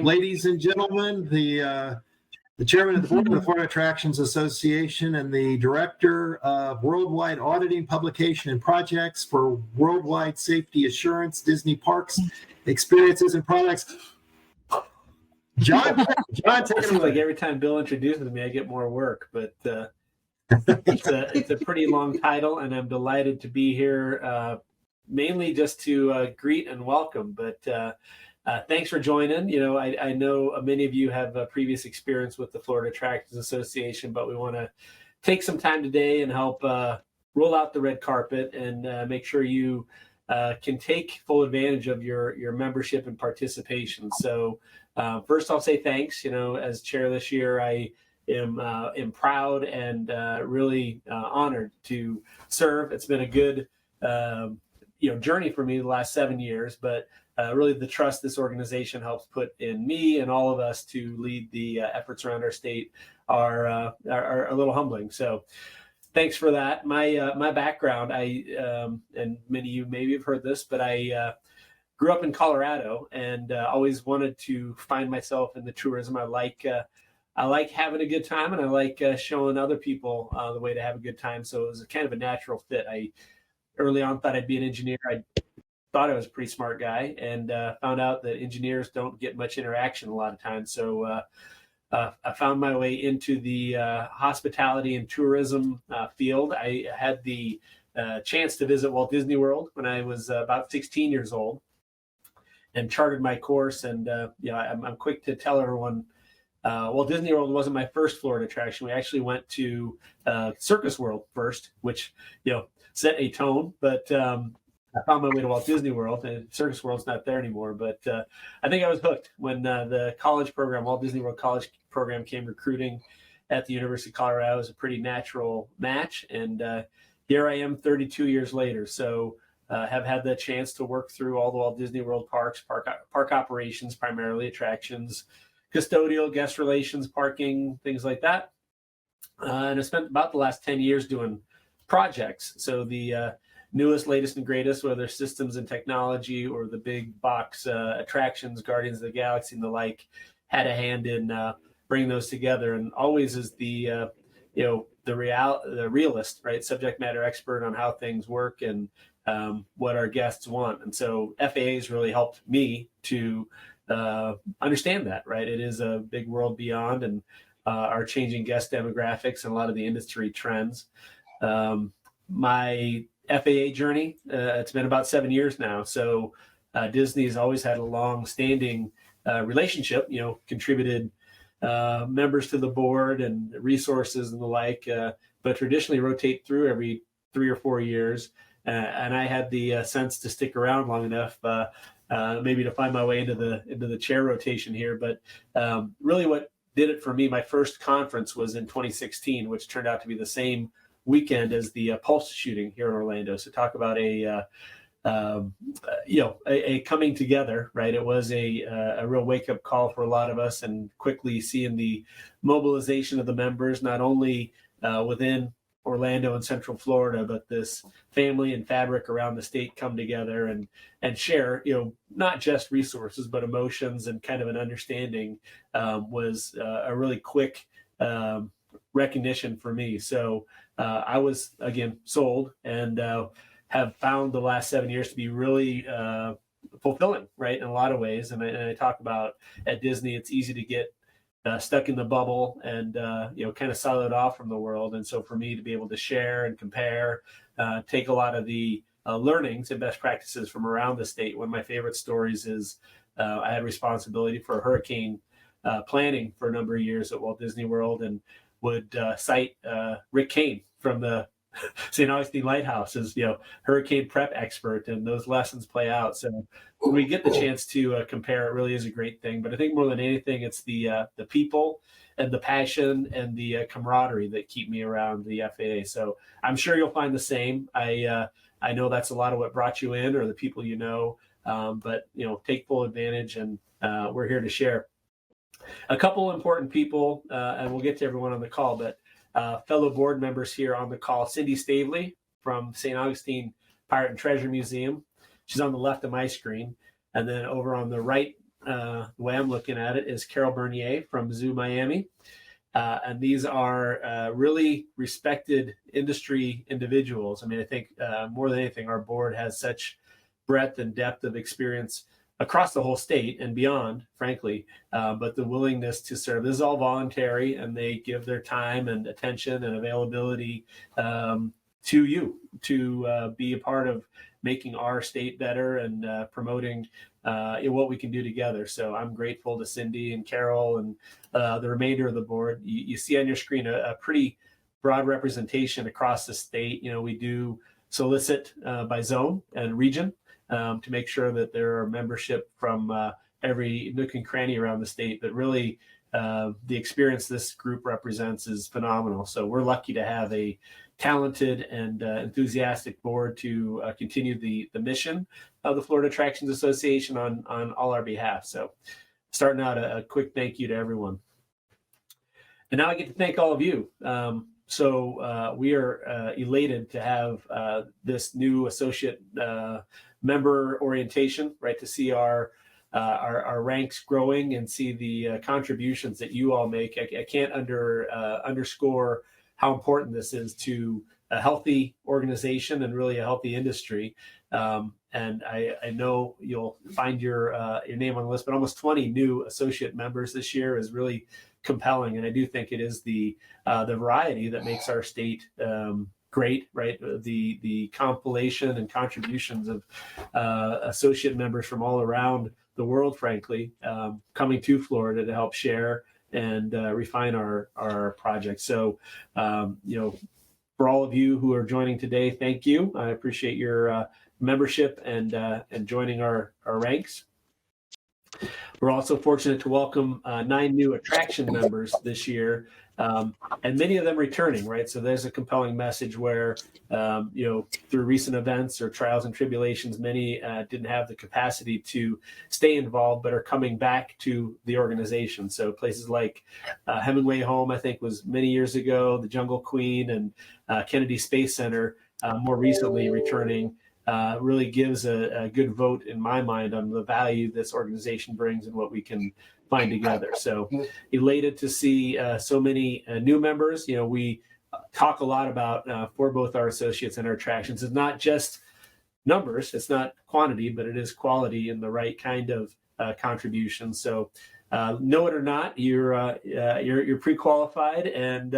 Ladies and gentlemen, the chairman of the board of the Florida Attractions Association and the director of worldwide auditing, publication, and projects for worldwide safety assurance, Disney Parks, experiences, and products. John, take it away. Like every time Bill introduces me, I get more work, but it's a pretty long title, and I'm delighted to be here, mainly just to greet and welcome. But thanks for joining. You know, I know many of you have previous experience with the Florida Attractions Association, but we want to take some time today and help roll out the red carpet and make sure you can take full advantage of your membership and participation. So first, I'll say thanks. You know, as chair this year, I am proud and really honored to serve. It's been a good journey for me the last 7 years, but really the trust this organization helps put in me and all of us to lead the efforts around our state are a little humbling. So thanks for that. My background, and many of you maybe have heard this, but I grew up in Colorado and always wanted to find myself in the tourism. I like having a good time, and I like showing other people the way to have a good time. So it was kind of a natural fit. I early on thought I'd be an engineer. I thought I was a pretty smart guy, and found out that engineers don't get much interaction a lot of times. So I found my way into the hospitality and tourism field. I had the chance to visit Walt Disney World when I was about 16 years old, and chartered my course. And I'm quick to tell everyone, Walt Disney World wasn't my first Florida attraction. We actually went to Circus World first, which set a tone. But I found my way to Walt Disney World, and Circus World's not there anymore. But I think I was hooked when the college program, Walt Disney World College program, came recruiting at the University of Colorado. It was a pretty natural match. And here I am 32 years later. So have had the chance to work through all the Walt Disney World parks, park operations, primarily attractions, custodial, guest relations, parking, things like that. And I spent about the last 10 years doing projects. So the newest, latest, and greatest, whether systems and technology or the big box attractions, Guardians of the Galaxy and the like, had a hand in bringing those together. And always as the realist, right, subject matter expert on how things work and what our guests want. And so FAA has really helped me to understand that, right? It is a big world beyond, and our changing guest demographics and a lot of the industry trends. My FAA journey, it's been about 7 years now. So Disney has always had a long-standing relationship, contributed members to the board and resources and the like, but traditionally rotate through every 3 or 4 years. And I had the sense to stick around long enough, maybe to find my way into the chair rotation here. But really what did it for me, my first conference was in 2016, which turned out to be the same weekend as the Pulse shooting here in Orlando. So talk about a coming together, right? It was a real wake-up call for a lot of us, and quickly seeing the mobilization of the members, not only within Orlando and Central Florida, but this family and fabric around the state come together and share, not just resources, but emotions and kind of an understanding, was a really quick recognition for me. So I was, again, sold, and have found the last 7 years to be really fulfilling, right, in a lot of ways. And I talk about at Disney, it's easy to get stuck in the bubble and kind of siloed off from the world. And so for me to be able to share and compare, take a lot of the learnings and best practices from around the state. One of my favorite stories is I had responsibility for hurricane planning for a number of years at Walt Disney World, and would cite Rick Kane from the St. Augustine Lighthouse as hurricane prep expert, and those lessons play out. So when we get the chance to compare, it really is a great thing. But I think more than anything, it's the people and the passion and the camaraderie that keep me around the FAA. So I'm sure you'll find the same. I know that's a lot of what brought you in, or the people but take full advantage, and we're here to share. A couple important people, and we'll get to everyone on the call, but fellow board members here on the call: Cindy Stavely from St. Augustine Pirate and Treasure Museum. She's on the left of my screen. And then over on the right the way I'm looking at it, is Carol Bernier from Zoo Miami. And these are really respected industry individuals. I mean, I think more than anything, our board has such breadth and depth of experience across the whole state and beyond, frankly. But the willingness to serve, this is all voluntary, and they give their time and attention and availability to you to be a part of making our state better and promoting what we can do together. So I'm grateful to Cindy and Carol and the remainder of the board. You see on your screen a pretty broad representation across the state. We do solicit by zone and region to make sure that there are membership from every nook and cranny around the state. But really, the experience this group represents is phenomenal. So we're lucky to have a talented and enthusiastic board to continue the mission of the Florida Attractions Association on all our behalf. So starting out, a quick thank you to everyone. And now I get to thank all of you. So we are elated to have this new associate member orientation, right? To see our ranks growing and see the contributions that you all make. I can't underscore how important this is to a healthy organization and really a healthy industry. And I know you'll find your name on the list, but almost 20 new associate members this year is really compelling. And I do think it is the variety that makes our state great, right? The compilation and contributions of associate members from all around the world, frankly, coming to Florida to help share and refine our project. So, for all of you who are joining today, thank you. I appreciate your membership and joining our ranks. We're also fortunate to welcome 9 new attraction members this year, and many of them returning, right? So there's a compelling message where, through recent events or trials and tribulations, many didn't have the capacity to stay involved, but are coming back to the organization. So places like Hemingway Home, I think, was many years ago, the Jungle Queen and Kennedy Space Center, more recently returning. Really gives a good vote in my mind on the value this organization brings and what we can find together. So elated to see so many new members. We talk a lot about for both our associates and our attractions. It's not just numbers, it's not quantity, but it is quality and the right kind of contribution. So know it or not, you're pre-qualified, and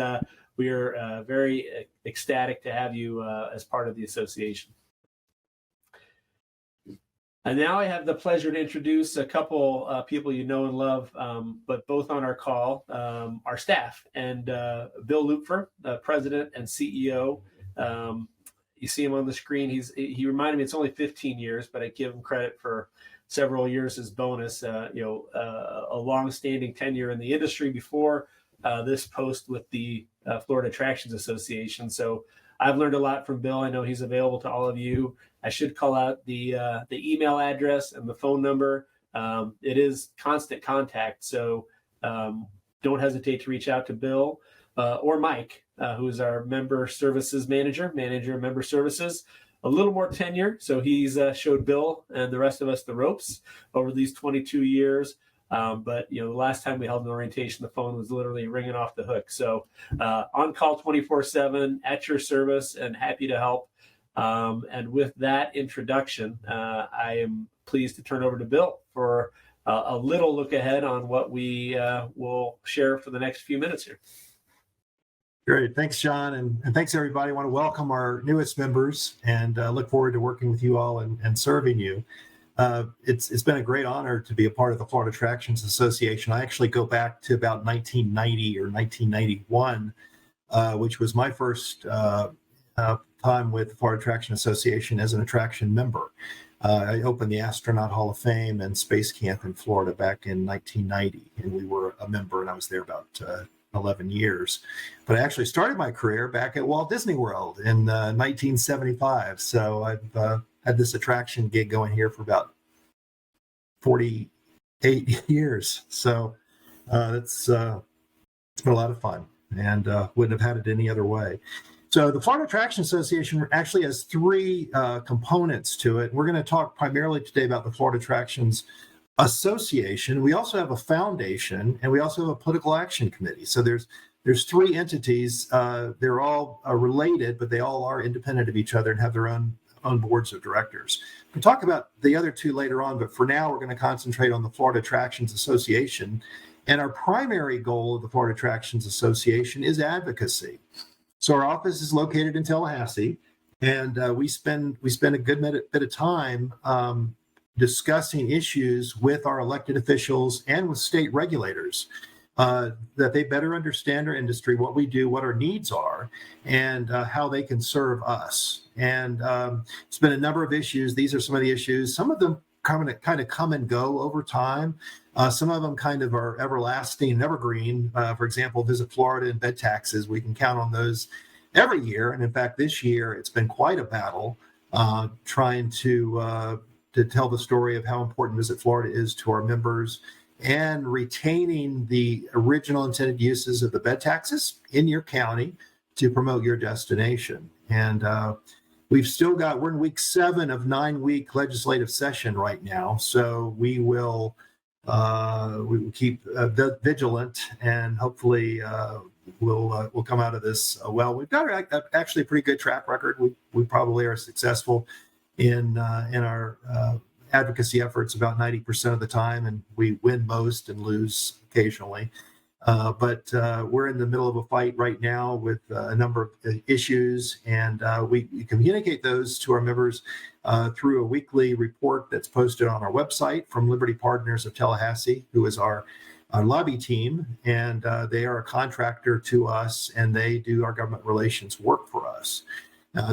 we are very ecstatic to have you as part of the association. And now I have the pleasure to introduce a couple people you know and love, but both on our call, our staff. And Bill Lupfer, President and CEO. You see him on the screen. He reminded me it's only 15 years, but I give him credit for several years as bonus. A long-standing tenure in the industry before this post with the Florida Attractions Association. So I've learned a lot from Bill. I know he's available to all of you. I should call out the email address and the phone number. It is constant contact, so don't hesitate to reach out to Bill or Mike, who is our member services manager of member services. A little more tenure, so he's showed Bill and the rest of us the ropes over these 22 years. But the last time we held an orientation, the phone was literally ringing off the hook. So on call 24/7, at your service, and happy to help. And with that introduction, I am pleased to turn over to Bill for a little look ahead on what we will share for the next few minutes here. Great. Thanks, John. And thanks, everybody. I want to welcome our newest members and look forward to working with you all and serving you. It's been a great honor to be a part of the Florida Attractions Association. I actually go back to about 1990 or 1991, which was my first time with the Florida Attraction Association as an attraction member. I opened the Astronaut Hall of Fame and Space Camp in Florida back in 1990, and we were a member, and I was there about 11 years. But I actually started my career back at Walt Disney World in 1975. So I've had this attraction gig going here for about 48 years. So it's been a lot of fun, and wouldn't have had it any other way. So the Florida Attraction Association actually has 3 components to it. We're going to talk primarily today about the Florida Attractions association. We also have a foundation, and we also have a political action committee. So there's three entities. They're all related, but they all are independent of each other and have their own boards of directors. We'll talk about the other two later on, but for now, we're going to concentrate on the Florida Attractions Association. And our primary goal of the Florida Attractions Association is advocacy. So our office is located in Tallahassee, and we spend a good bit of time discussing issues with our elected officials and with state regulators, that they better understand our industry, what we do, what our needs are, and how they can serve us. And it's been a number of issues. These are some of the issues. Some of them kind of come and go over time. Some of them kind of are everlasting and evergreen. For example, Visit Florida and bed taxes. We can count on those every year. And in fact, this year, it's been quite a battle trying to tell the story of how important Visit Florida is to our members and retaining the original intended uses of the bed taxes in your county to promote your destination. And we're in week 7 of 9-week legislative session right now. So we will keep vigilant, and hopefully we'll come out of this well. We've got actually a pretty good track record. We probably are successful in our advocacy efforts about 90% of the time, and we win most and lose occasionally. But we're in the middle of a fight right now with a number of issues, and we communicate those to our members through a weekly report that's posted on our website from Liberty Partners of Tallahassee, who is our lobby team, and they are a contractor to us, and they do our government relations work for us.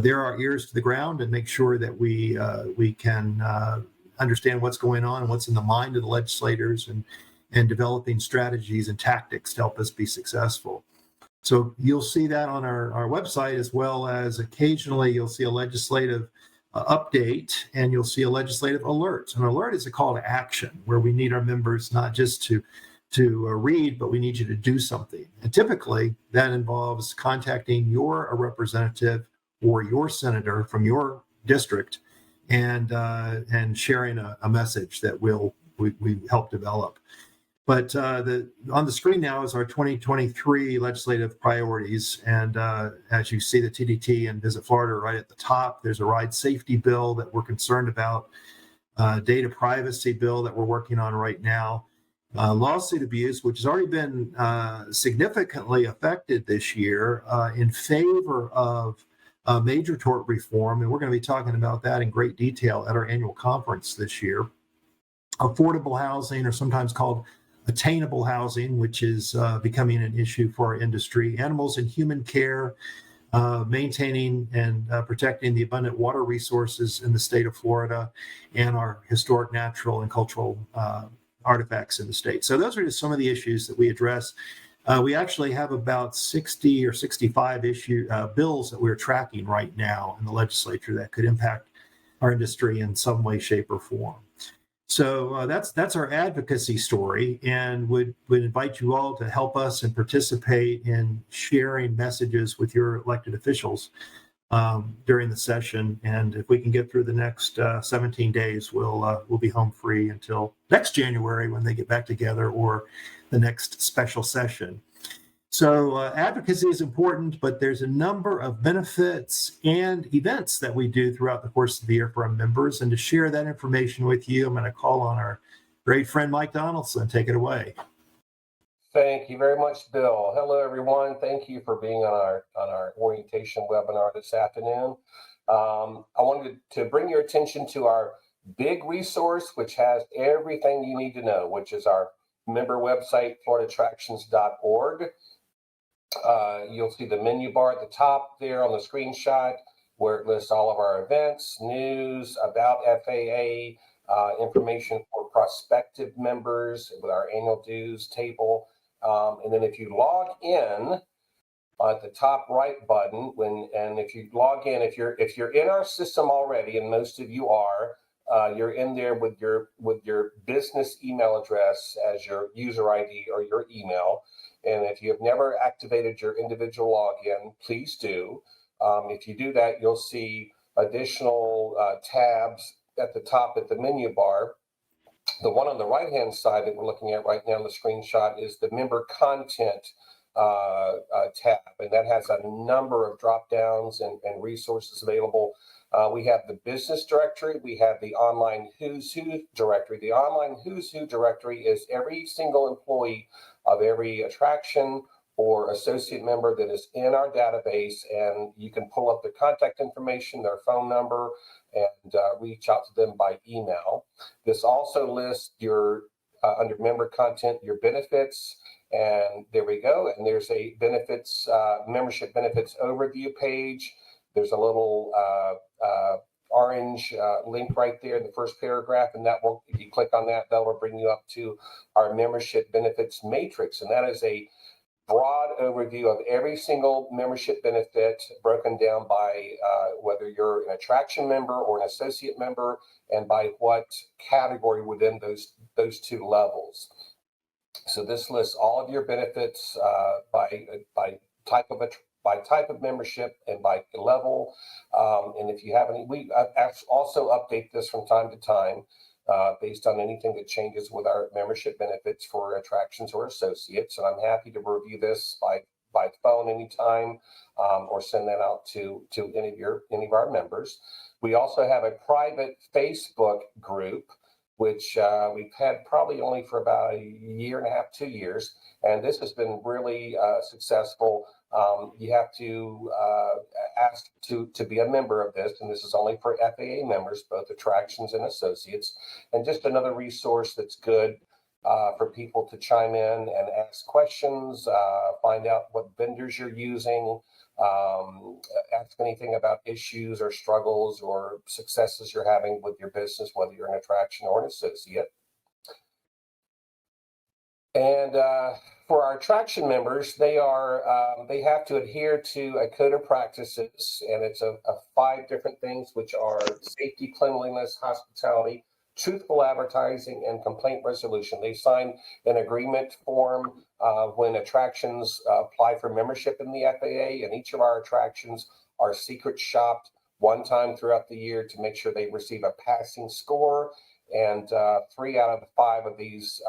They're our ears to the ground and make sure that we can understand what's going on and what's in the mind of the legislators, and developing strategies and tactics to help us be successful. So you'll see that on our website, as well as occasionally you'll see a legislative update, and you'll see a legislative alert. An alert is a call to action where we need our members not just to read, but we need you to do something. And typically that involves contacting your representative or your senator from your district and sharing a message that we help develop. But on the screen now is our 2023 legislative priorities. And as you see, the TDT and Visit Florida right at the top. There's a ride safety bill that we're concerned about, data privacy bill that we're working on right now, lawsuit abuse, which has already been significantly affected this year in favor of major tort reform. And we're going to be talking about that in great detail at our annual conference this year. Affordable housing, or sometimes called attainable housing, which is becoming an issue for our industry. Animals and human care, maintaining and protecting the abundant water resources in the state of Florida, and our historic, natural, and cultural artifacts in the state. So those are just some of the issues that we address. We actually have about 60 or 65 bills that we're tracking right now in the legislature that could impact our industry in some way, shape, or form. So that's our advocacy story, and would invite you all to help us and participate in sharing messages with your elected officials during the session. And if we can get through the next 17 days, we'll be home free until next January when they get back together, or the next special session. So advocacy is important, but there's a number of benefits and events that we do throughout the course of the year for our members. And to share that information with you, I'm going to call on our great friend, Mike Donaldson. Take it away. Thank you very much, Bill. Hello, everyone. Thank you for being on our orientation webinar this afternoon. I wanted to bring your attention to our big resource, which has everything you need to know, which is our member website, floridaattractions.org. You'll see the menu bar at the top there on the screenshot, where it lists all of our events, news about FAA, information for prospective members with our annual dues table. And then if you log in at the top right button, if you log in, if you're in our system already, and most of you are, you're in there with your business email address as your user ID or your email. And if you have never activated your individual login, please do. If you do that, you'll see additional tabs at the top at the menu bar. The one on the right-hand side that we're looking at right now in the screenshot is the member content tab, and that has a number of drop downs and resources available. We have the business directory. We have the online who's who directory. The online who's who directory is every single employee of every attraction or associate member that is in our database, and you can pull up their contact information, their phone number, and reach out to them by email. This also lists your, under member content, your benefits, and there we go. And there's a benefits, membership benefits overview page. There's a little orange link right there in the first paragraph, and that will, if you click on that, that will bring you up to our membership benefits matrix, and that is a broad overview of every single membership benefit broken down by whether you're an attraction member or an associate member, and by what category within those two levels. So this lists all of your benefits by type of membership and by level. And if you have any, we also update this from time to time based on anything that changes with our membership benefits for attractions or associates. And I'm happy to review this by phone anytime, or send that out to any of our members. We also have a private Facebook group, which we've had probably only for about a year and a half, 2 years. And this has been really successful. You have to ask to be a member of this, and this is only for FAA members, both attractions and associates. And just another resource that's good for people to chime in and ask questions, find out what vendors you're using, ask anything about issues or struggles or successes you're having with your business, whether you're an attraction or an associate. And for our attraction members, they have to adhere to a code of practices, and it's a 5 different things, which are safety, cleanliness, hospitality, truthful advertising, and complaint resolution. They sign an agreement form when attractions apply for membership in the FAA, and each of our attractions are secret shopped one time throughout the year to make sure they receive a passing score. And 3 out of the 5 of these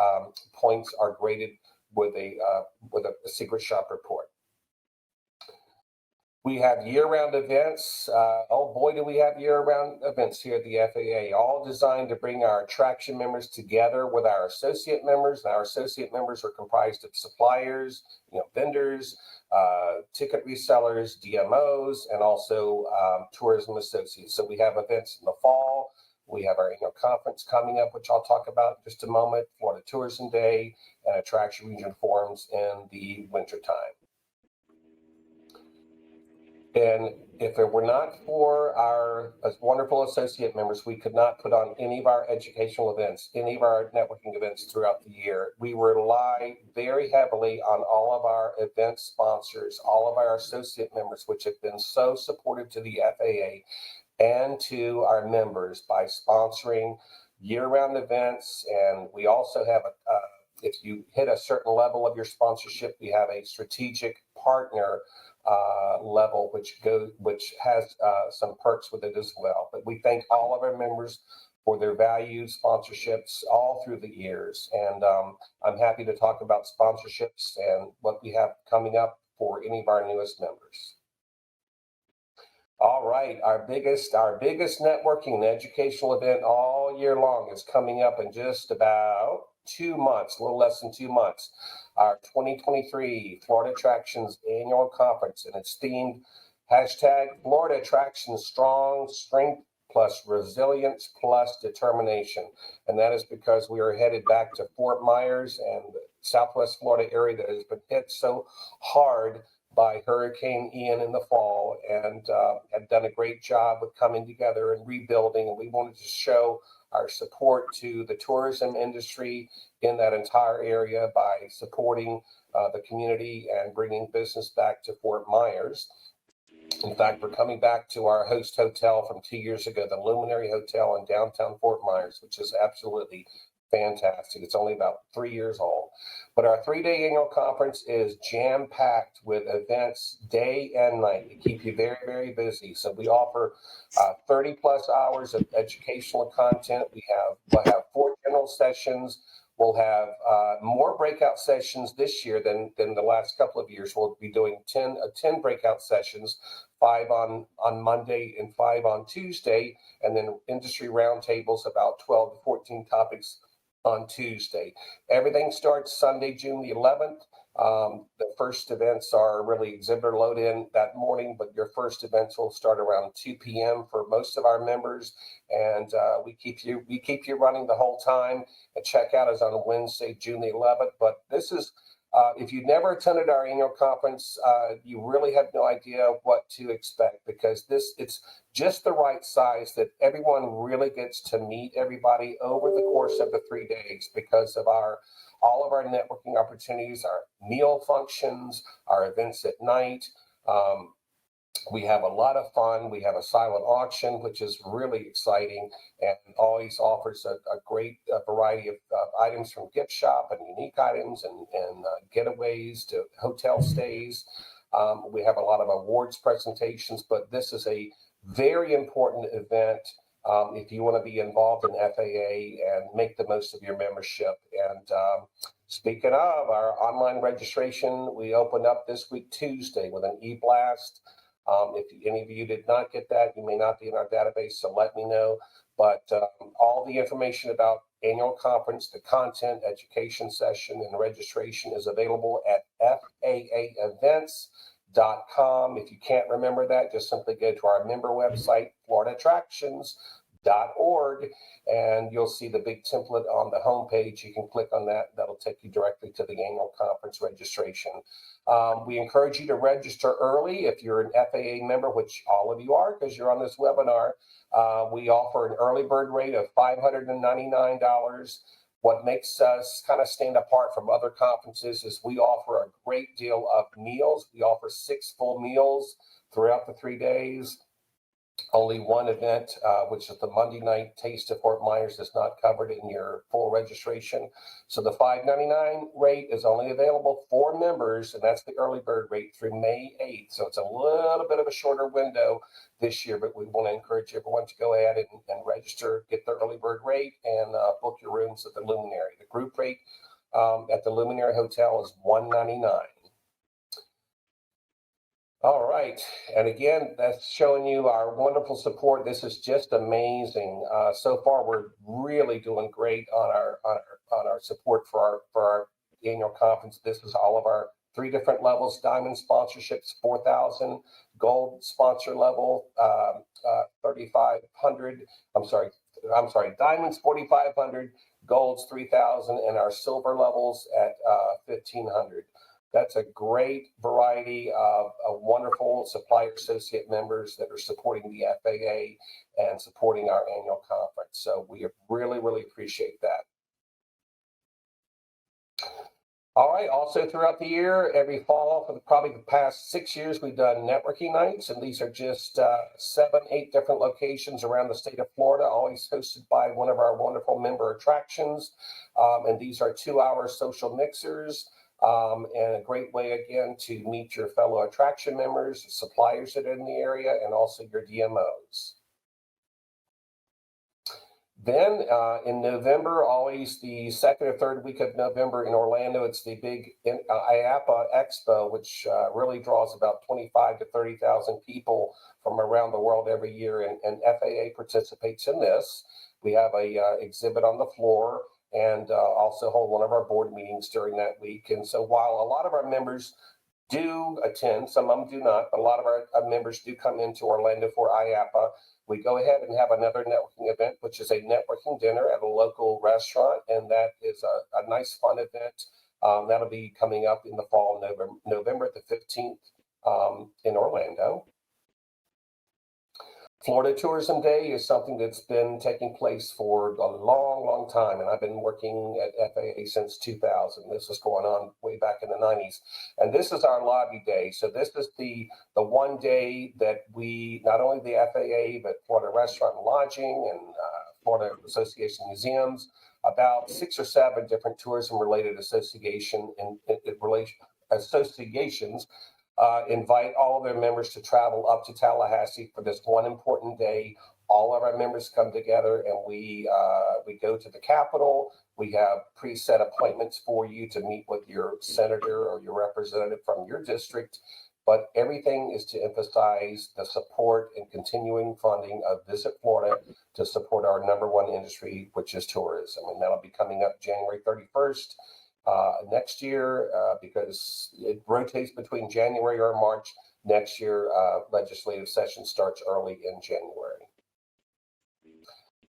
points are graded with a secret shop report. We have year-round events. Oh boy, do we have year-round events here at the FAA, all designed to bring our attraction members together with our associate members. And our associate members are comprised of suppliers, vendors, ticket resellers, DMOs, and also tourism associates. So we have events in the fall. We have our annual conference coming up, which I'll talk about in just a moment, Florida Tourism Day, and Attraction Region Forums in the wintertime. And if it were not for our wonderful associate members, we could not put on any of our educational events, any of our networking events throughout the year. We rely very heavily on all of our event sponsors, all of our associate members, which have been so supportive to the FAA and to our members by sponsoring year-round events. And we also have if you hit a certain level of your sponsorship, we have a strategic partner level, which has some perks with it as well. But we thank all of our members for their valued sponsorships all through the years. And I'm happy to talk about sponsorships and what we have coming up for any of our newest members. All right, our biggest networking and educational event all year long is coming up in just about 2 months, a little less than 2 months. Our 2023 Florida Attractions Annual Conference, and it's themed #Florida Attractions Strong, Strength plus Resilience plus Determination. And that is because we are headed back to Fort Myers and the Southwest Florida area that has been hit so hard by Hurricane Ian in the fall, and have done a great job with coming together and rebuilding. And we wanted to show our support to the tourism industry in that entire area by supporting the community and bringing business back to Fort Myers. In fact, we're coming back to our host hotel from 2 years ago, the Luminary Hotel in downtown Fort Myers, which is absolutely fantastic. It's only about 3 years old. But our 3-day annual conference is jam-packed with events day and night to keep you very, very busy. So we offer 30 plus hours of educational content. We'll have 4 general sessions. We'll have more breakout sessions this year than the last couple of years. We'll be doing 10 breakout sessions, 5 on Monday and 5 on Tuesday, and then industry roundtables, about 12 to 14 topics on Tuesday. Everything starts Sunday, June the 11th. The first events are really exhibitor load in that morning, but your first events will start around 2 p.m. for most of our members, and we keep you running the whole time. And checkout is on Wednesday, June the 11th. But this is if you've never attended our annual conference, you really have no idea what to expect, because it's just the right size that everyone really gets to meet everybody over the course of the 3 days because of all of our networking opportunities, our meal functions, our events at night. We have a lot of fun. We have a silent auction, which is really exciting and always offers a great variety of items from gift shop and unique items and getaways to hotel stays. We have a lot of awards presentations, but this is a very important event if you want to be involved in FAA and make the most of your membership. And speaking of our online registration, we opened up this week Tuesday with an e-blast. If any of you did not get that, you may not be in our database, so let me know. But all the information about annual conference, the content, education session, and registration is available at FAAevents.com. If you can't remember that, just simply go to our member website, FloridaAttractions.org, and you'll see the big template on the homepage. You can click on that. That'll take you directly to the annual conference registration. We encourage you to register early if you're an FAA member, which all of you are because you're on this webinar. We offer an early bird rate of $599. What makes us kind of stand apart from other conferences is we offer a great deal of meals. We offer 6 full meals throughout the 3 days. Only one event, which is the Monday night Taste of Fort Myers, is not covered in your full registration. So the $599 rate is only available for members, and that's the early bird rate through May 8th. So it's a little bit of a shorter window this year, but we want to encourage everyone to go ahead and register, get the early bird rate, and book your rooms at the Luminary. The group rate at the Luminary Hotel is $199. All right, and again, that's showing you our wonderful support. This is just amazing. So far, we're really doing great on our support for our annual conference. This is all of our 3 different levels: diamond sponsorships, 4,000; gold sponsor level, 3,500. I'm sorry, diamonds 4,500, golds 3,000, and our silver levels at 1,500. That's a great variety of wonderful supplier associate members that are supporting the FAA and supporting our annual conference. So we really, really appreciate that. All right. Also throughout the year, every fall for probably the past 6 years, we've done networking nights, and these are just 7, 8 different locations around the state of Florida, always hosted by one of our wonderful member attractions. And these are 2-hour social mixers. And a great way, again, to meet your fellow attraction members, suppliers that are in the area, and also your DMOs. Then in November, always the 2nd or 3rd week of November in Orlando, it's the big IAAPA Expo, which really draws about 25 to 30,000 people from around the world every year, and FAA participates in this. We have a exhibit on the floor, and also hold one of our board meetings during that week. And so while a lot of our members do attend, some of them do not, but a lot of our members do come into Orlando for IAAPA, we go ahead and have another networking event, which is a networking dinner at a local restaurant, and that is a nice, fun event. That'll be coming up in the fall, November the 15th in Orlando. Florida Tourism Day is something that's been taking place for a long, long time, and I've been working at FAA since 2000. This was going on way back in the 90s, and this is our lobby day. So this is the one day that we, not only the FAA, but Florida Restaurant and Lodging and Florida Association of Museums, about 6 or 7 different tourism-related associations invite all of their members to travel up to Tallahassee for this one important day. All of our members come together and we go to the Capitol. We have preset appointments for you to meet with your senator or your representative from your district. But everything is to emphasize the support and continuing funding of Visit Florida to support our number one industry, which is tourism. And that'll be coming up January 31st next year because it rotates between January or March. Next year, legislative session starts early in January.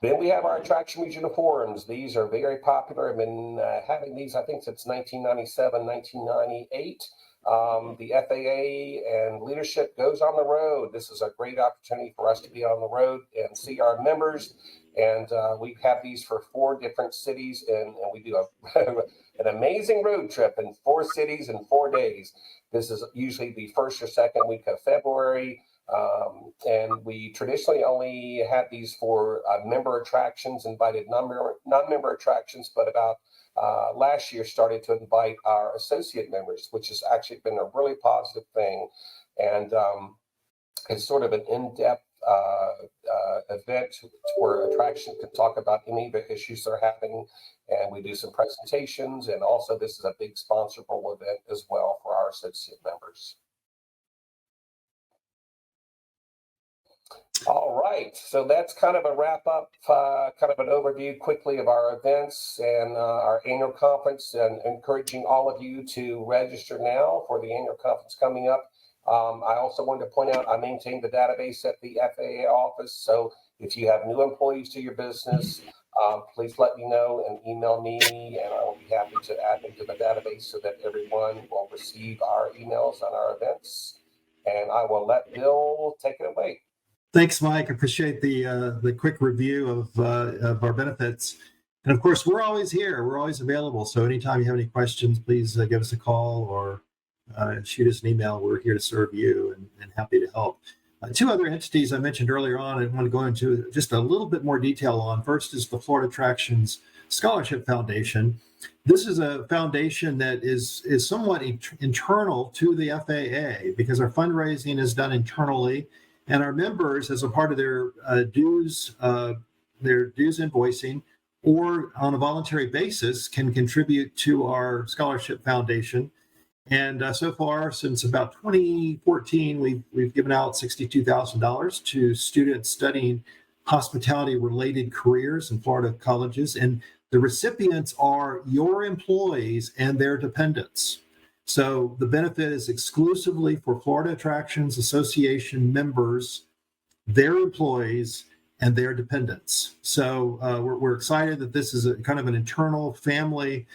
Then we have our Attraction Regional Forums. These are very popular. I've been having these, I think, since 1997, 1998. The FAA and leadership goes on the road. This is a great opportunity for us to be on the road and see our members. And we have these for 4 different cities, and we do an amazing road trip in 4 cities in 4 days. This is usually the first or second week of February. And we traditionally only had these for member attractions, invited non-member attractions, but about last year started to invite our associate members, which has actually been a really positive thing. And it's sort of an in-depth event where Attraction can talk about any of the issues they're having. And we do some presentations. And also this is a big sponsorable event as well for our associate members. All right, so that's kind of a wrap up, kind of an overview quickly of our events and our annual conference, and encouraging all of you to register now for the annual conference coming up. I also wanted to point out I maintain the database at the FAA office, so if you have new employees to your business, please let me know and email me, and I will be happy to add them to the database so that everyone will receive our emails on our events. And I will let Bill take it away. Thanks, Mike. I appreciate the quick review of our benefits. And of course, we're always here. We're always available. So anytime you have any questions, please give us a call or shoot us an email. We're here to serve you and happy to help. 2 other entities I mentioned earlier on, I want to go into just a little bit more detail on. First is the Florida Attractions Scholarship Foundation. This is a foundation that is somewhat internal to the FAA because our fundraising is done internally. And our members, as a part of their dues invoicing, or on a voluntary basis, can contribute to our scholarship foundation. And so far, since about 2014, we've given out $62,000 to students studying hospitality-related careers in Florida colleges. And the recipients are your employees and their dependents. So the benefit is exclusively for Florida Attractions Association members, their employees, and their dependents. So we're excited that this is a kind of an internal family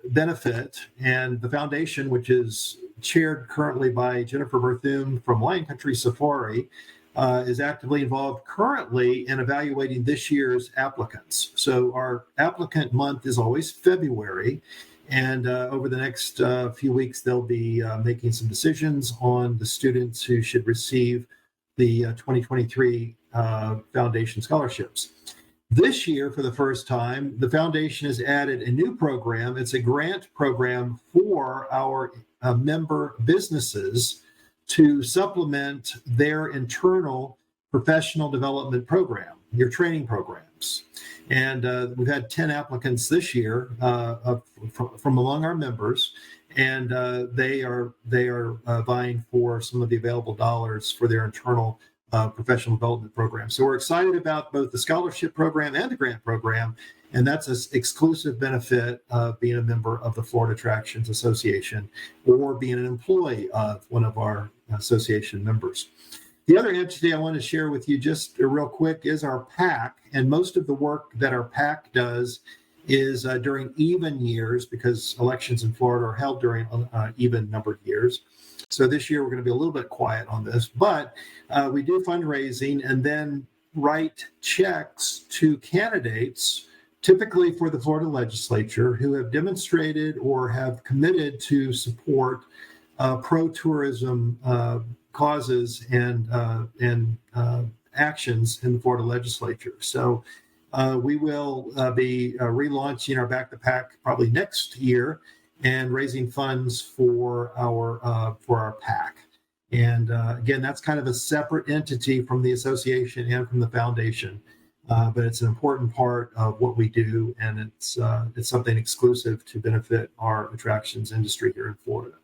benefit. And the foundation, which is chaired currently by Jennifer Berthum from Lion Country Safari, is actively involved currently in evaluating this year's applicants. So our applicant month is always February. And over the next few weeks, they'll be making some decisions on the students who should receive the 2023 foundation scholarships. This year, for the first time, the foundation has added a new program. It's a grant program for our member businesses to supplement their internal professional development program, your training programs. And we've had 10 applicants this year from among our members, and they are vying for some of the available dollars for their internal professional development program. So we're excited about both the scholarship program and the grant program, and that's an exclusive benefit of being a member of the Florida Attractions Association or being an employee of one of our association members. The other entity I want to share with you just real quick is our PAC, and most of the work that our PAC does is during even years because elections in Florida are held during even numbered years. So this year we're going to be a little bit quiet on this, but we do fundraising and then write checks to candidates, typically for the Florida legislature, who have demonstrated or have committed to support pro-tourism causes and actions in the Florida legislature. So we will be relaunching our Back to Pack probably next year and raising funds for our pack. And again, that's kind of a separate entity from the association and from the foundation. But it's an important part of what we do, and it's something exclusive to benefit our attractions industry here in Florida.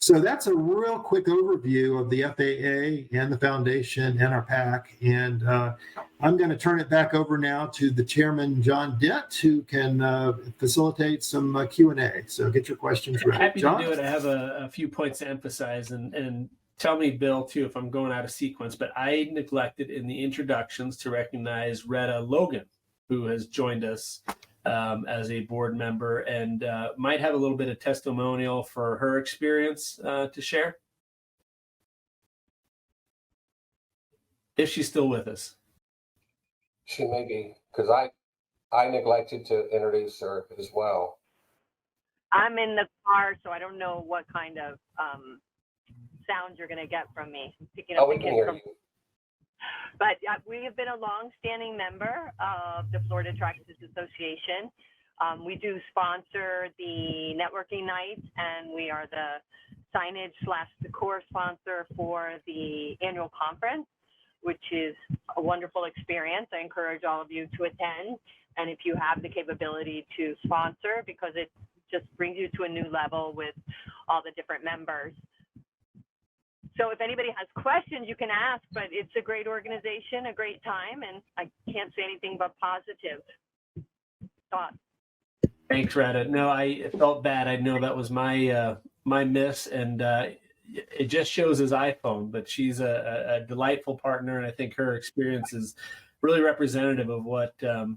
So that's a real quick overview of the FAA and the foundation and our PAC. And I'm going to turn it back over now to the chairman, John Dent, who can facilitate some Q&A. So get your questions ready. Happy John? to do it. I have a few points to emphasize, and tell me, Bill, too, if I'm going out of sequence, but I neglected in the introductions to recognize Retta Logan, who has joined us as a board member and might have a little bit of testimonial for her experience to share. If she's still with us. She may be, because I neglected to introduce her as well. I'm in the car, so I don't know what kind of sounds you're going to get from me. Picking up Oh, we can hear you. But we have been a long-standing member of the Florida Attractions Association. We do sponsor the networking nights, and we are the signage/decor sponsor for the annual conference, which is a wonderful experience. I encourage all of you to attend, and if you have the capability to sponsor, because it just brings you to a new level with all the different members. So if anybody has questions, you can ask, but it's a great organization, a great time, and I can't say anything but positive thoughts. Thanks, Retta. No, I felt bad. I know that was my miss, and it just shows his iPhone, but she's a delightful partner, and I think her experience is really representative of what the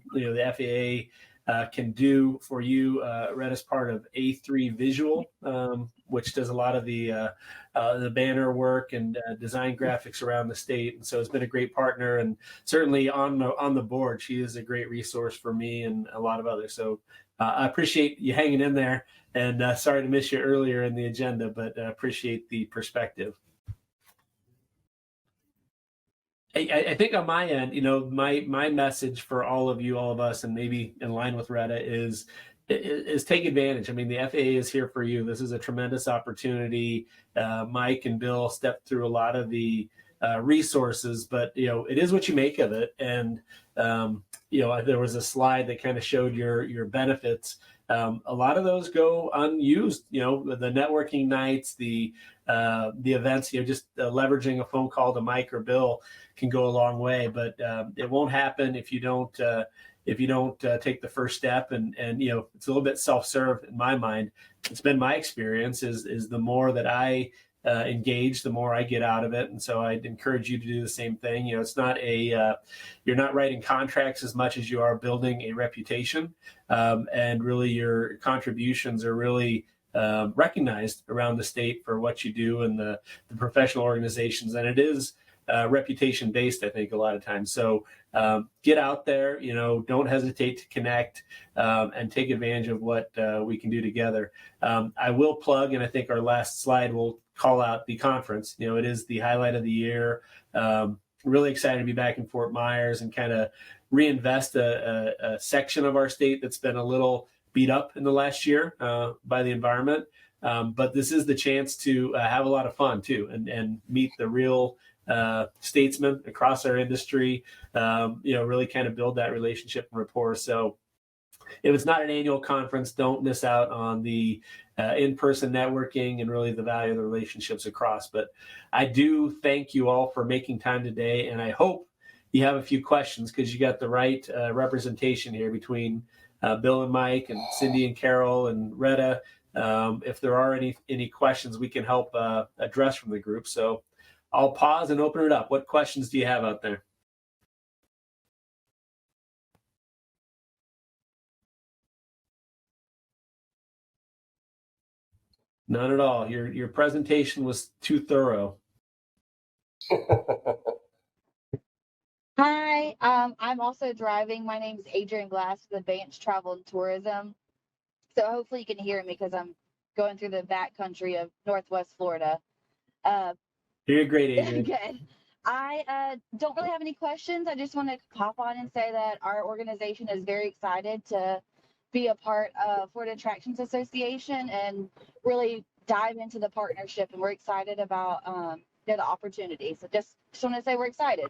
FAA can do for you. Retta's part of A3 Visual, which does a lot of the banner work and design graphics around the state, and so it's been a great partner. And certainly on the board, she is a great resource for me and a lot of others. So I appreciate you hanging in there, and sorry to miss you earlier in the agenda, but appreciate the perspective. I think on my end, my message for all of us, and maybe in line with Retta, is take advantage. I mean, the FAA is here for you. This is a tremendous opportunity. Mike and Bill stepped through a lot of the resources, but it is what you make of it. And there was a slide that kind of showed your benefits. A lot of those go unused. The networking nights, the events. Just leveraging a phone call to Mike or Bill can go a long way. But it won't happen if you don't take the first step. And it's a little bit self-serve in my mind. It's been my experience is the more that I engage, the more I get out of it. And so I'd encourage you to do the same thing. It's not you're not writing contracts as much as you are building a reputation. And really your contributions are really recognized around the state for what you do and the professional organizations. And it is reputation based, I think, a lot of times. So get out there, don't hesitate to connect and take advantage of what we can do together. I will plug, and I think our last slide will call out the conference. It is the highlight of the year. Really excited to be back in Fort Myers and kind of reinvest a section of our state that's been a little beat up in the last year by the environment. But this is the chance to have a lot of fun too, and meet the real statesmen across our industry, really kind of build that relationship and rapport. So if it's not an annual conference, don't miss out on the in-person networking and really the value of the relationships across. But I do thank you all for making time today, and I hope you have a few questions because you got the right representation here between Bill and Mike and Cindy and Carol and Retta. If there are any questions, we can help address from the group. So I'll pause and open it up. What questions do you have out there? None at all. Your presentation was too thorough. Hi, I'm also driving. My name's Adrian Glass with Advanced Travel and Tourism. So hopefully you can hear me because I'm going through the backcountry of Northwest Florida. You're great, Adrian. Good. I don't really have any questions. I just want to pop on and say that our organization is very excited to be a part of Florida Attractions Association and really dive into the partnership. And we're excited about the opportunity. So just want to say we're excited.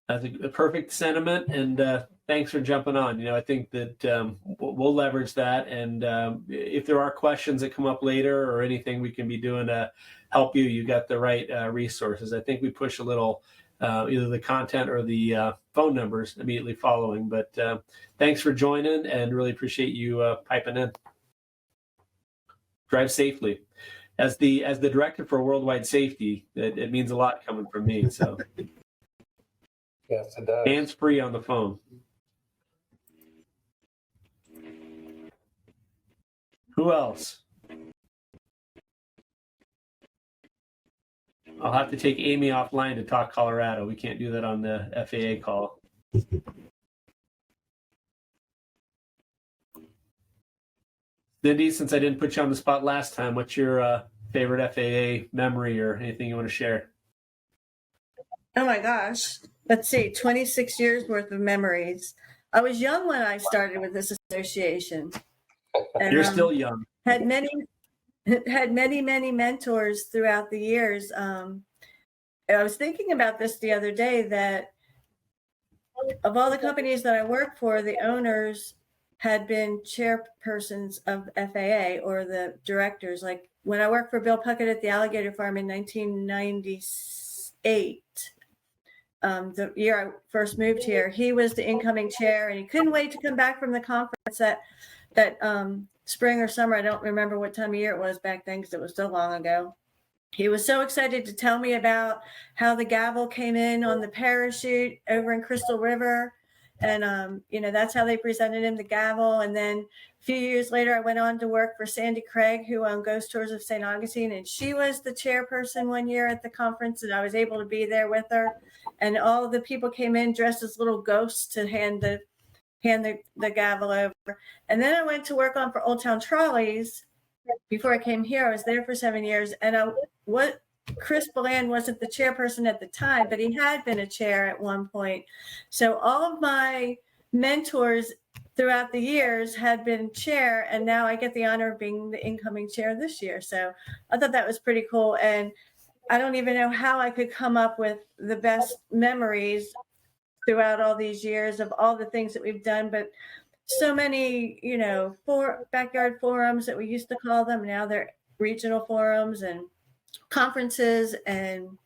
That's a perfect sentiment, and thanks for jumping on. I think that we'll leverage that, and if there are questions that come up later or anything we can be doing to help you, you got the right resources. I think we push a little either the content or the phone numbers immediately following. But thanks for joining, and really appreciate you piping in. Drive safely. As the director for worldwide safety, it means a lot coming from me. So. Yes, it does. Hands free on the phone. Who else? I'll have to take Amy offline to talk Colorado. We can't do that on the FAA call. Cindy, since I didn't put you on the spot last time, what's your favorite FAA memory or anything you want to share? Oh my gosh. Let's see, 26 years worth of memories. I was young when I started with this association. And, You're still young. Had many mentors throughout the years. I was thinking about this the other day, that of all the companies that I work for, the owners had been chairpersons of FAA or the directors. Like when I worked for Bill Puckett at the Alligator Farm in 1998, the year I first moved here, he was the incoming chair, and he couldn't wait to come back from the conference that spring or summer. I don't remember what time of year it was back then because it was so long ago. He was so excited to tell me about how the gavel came in on the parachute over in Crystal River. And, that's how they presented him the gavel. And then a few years later, I went on to work for Sandy Craig, who owned Ghost Tours of St. Augustine. And she was the chairperson one year at the conference, and I was able to be there with her. And all of the people came in dressed as little ghosts to hand the gavel over. And then I went to work for Old Town Trolleys. Before I came here, I was there for 7 years. And Chris Bland wasn't the chairperson at the time, but he had been a chair at one point. So all of my mentors throughout the years had been chair, and now I get the honor of being the incoming chair this year. So I thought that was pretty cool. And I don't even know how I could come up with the best memories throughout all these years of all the things that we've done, but so many, backyard forums that we used to call them. Now they're regional forums and conferences and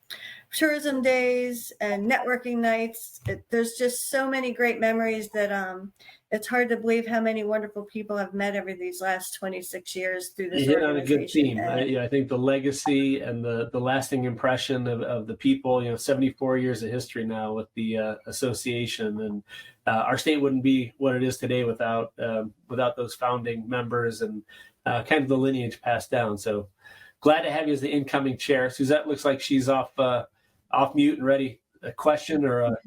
tourism days and networking nights. There's just so many great memories that it's hard to believe how many wonderful people I've met over these last 26 years through this You hit on a good organization. theme. I think the legacy and the lasting impression of the people, 74 years of history now with the association, and our state wouldn't be what it is today without those founding members and kind of the lineage passed down. So glad to have you as the incoming chair. Suzette looks like she's off mute and ready. A question or a...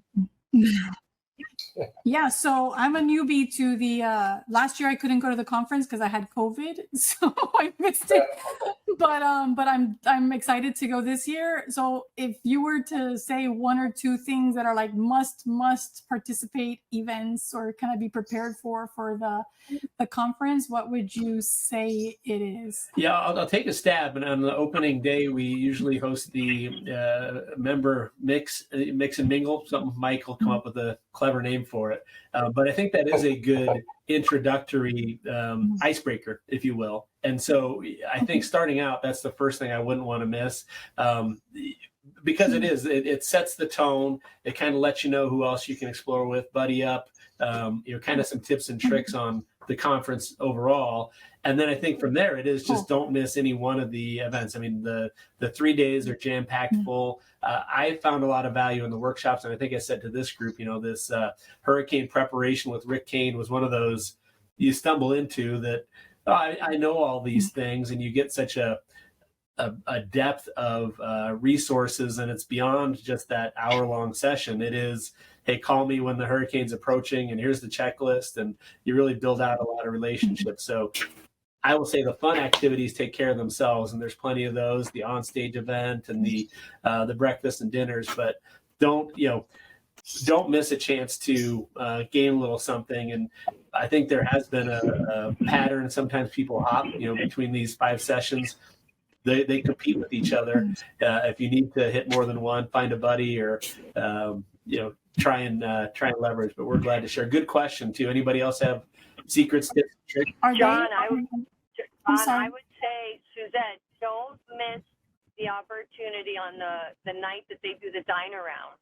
Yeah, so I'm a newbie to the last year I couldn't go to the conference because I had COVID, so I missed it. But I'm excited to go this year. So if you were to say one or two things that are like must participate events or kind of be prepared for the conference, what would you say it is? Yeah, I'll take a stab. And on the opening day, we usually host the member mix and mingle. Something Mike will come up with a clever name for it. But I think that is a good introductory icebreaker, if you will. And so I think starting out, that's the first thing I wouldn't want to miss. Because it sets the tone. It kind of lets you know who else you can explore with, buddy up, kind of some tips and tricks on the conference overall. And then I think from there, it is just don't miss any one of the events. I mean, the 3 days are jam-packed full. I found a lot of value in the workshops. And I think I said to this group, this hurricane preparation with Rick Kane was one of those you stumble into that, I know all these things, and you get such a depth of resources, and it's beyond just that hour-long session. It is, hey, call me when the hurricane's approaching, and here's the checklist, and you really build out a lot of relationships. So I will say the fun activities take care of themselves, and there's plenty of those, the onstage event and the breakfast and dinners, but don't miss a chance to gain a little something. And I think there has been a pattern. Sometimes people hop, between these 5 sessions. They compete with each other. If you need to hit more than one, find a buddy or try and leverage. But we're glad to share. Good question too. Anybody else have secrets, tips, tricks? John, I would say, Suzette, don't miss the opportunity on the night that they do the dine around.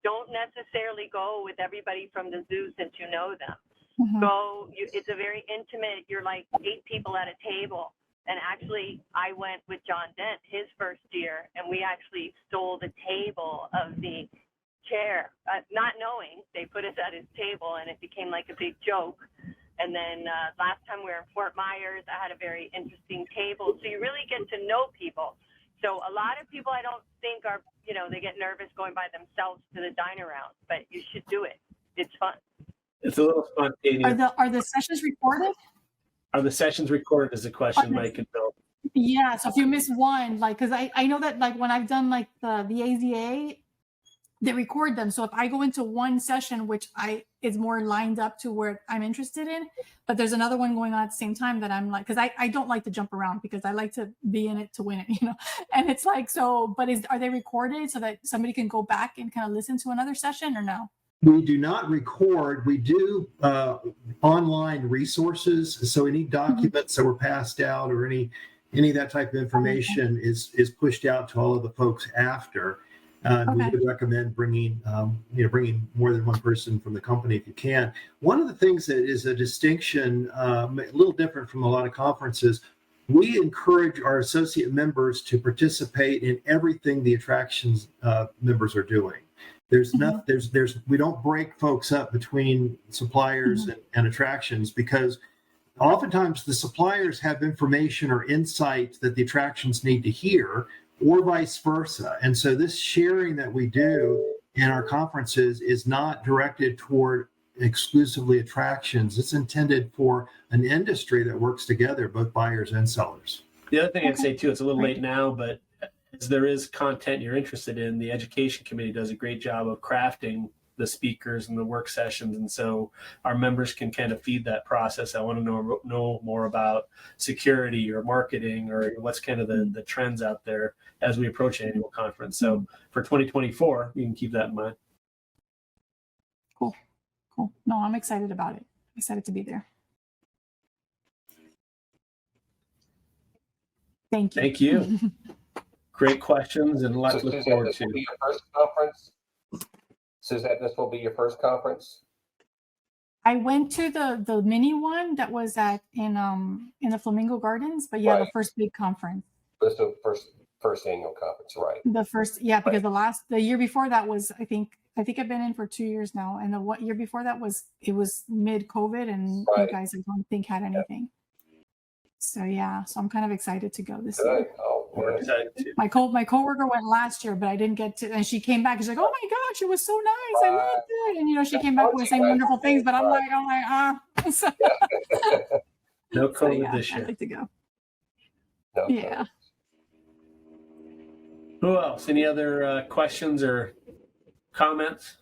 Don't necessarily go with everybody from the zoo since you know them. Go. It's a very intimate. You're like 8 people at a table. And actually, I went with John Dent his first year, and we actually stole the table of the chair, not knowing. They put us at his table, and it became like a big joke. And then last time we were in Fort Myers, I had a very interesting table. So you really get to know people. So a lot of people I don't think are, they get nervous going by themselves to the dine around, but you should do it. It's fun. It's a little spontaneous. Are the sessions recorded? Are the sessions recorded is a question Mike and Bill. Yeah. So if you miss one, because I know that when I've done the AZA, they record them. So if I go into one session, which is more lined up to where I'm interested in, but there's another one going on at the same time that I'm because I don't like to jump around because I like to be in it to win it, and it's are they recorded so that somebody can go back and kind of listen to another session or no? We do not record. We do online resources. So any documents that were passed out or any of that type of information is pushed out to all of the folks after. We would recommend bringing more than one person from the company if you can. One of the things that is a distinction, a little different from a lot of conferences, we encourage our associate members to participate in everything the attractions members are doing. We don't break folks up between suppliers and attractions because oftentimes the suppliers have information or insight that the attractions need to hear or vice versa. And so this sharing that we do in our conferences is not directed toward exclusively attractions. It's intended for an industry that works together, both buyers and sellers. The other thing I'd say too, it's a little late now, but as there is content you're interested in, the education committee does a great job of crafting the speakers and the work sessions. And so our members can kind of feed that process. I want to know more about security or marketing or what's kind of the trends out there as we approach an annual conference. So for 2024, you can keep that in mind. Cool. No, I'm excited about it. I'm excited to be there. Thank you. Thank you. Great questions and a lot to look forward to. This will be your first conference? Suzette, this will be your first conference? I went to the mini one that was in the Flamingo Gardens, but yeah, right. The first big conference. This is the first annual conference, right? The first, yeah, because the year before that was I think I've been in for 2 years now, and the year before that was mid-COVID, and you guys I don't think had anything. So yeah, so I'm kind of excited to go this year. Oh, we're excited too. My coworker went last year, but I didn't get to, and she came back. She's like, "Oh my gosh, it was so nice! I loved it!" And she came back with saying wonderful things. But I'm like, So, no COVID this year. I'd like to go. No, yeah. Who else? Any other questions or comments?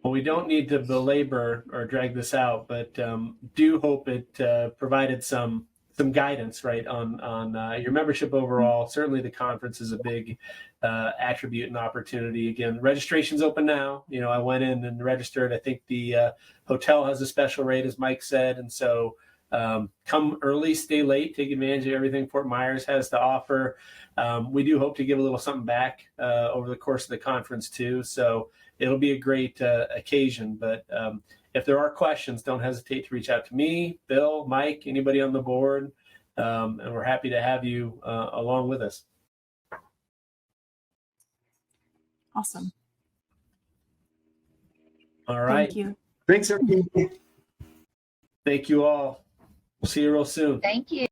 Well, we don't need to belabor or drag this out, but do hope it provided some guidance, right, on your membership overall. Certainly the conference is a big attribute and opportunity. Again, registration's open now. I went in and registered. I think the hotel has a special rate, as Mike said, and so come early, stay late, take advantage of everything Fort Myers has to offer. We do hope to give a little something back over the course of the conference too. So it'll be a great occasion. But if there are questions, don't hesitate to reach out to me, Bill, Mike, anybody on the board, and we're happy to have you along with us. Awesome. All right. Thank you. Thanks, everybody. Thank you all. We'll see you real soon. Thank you.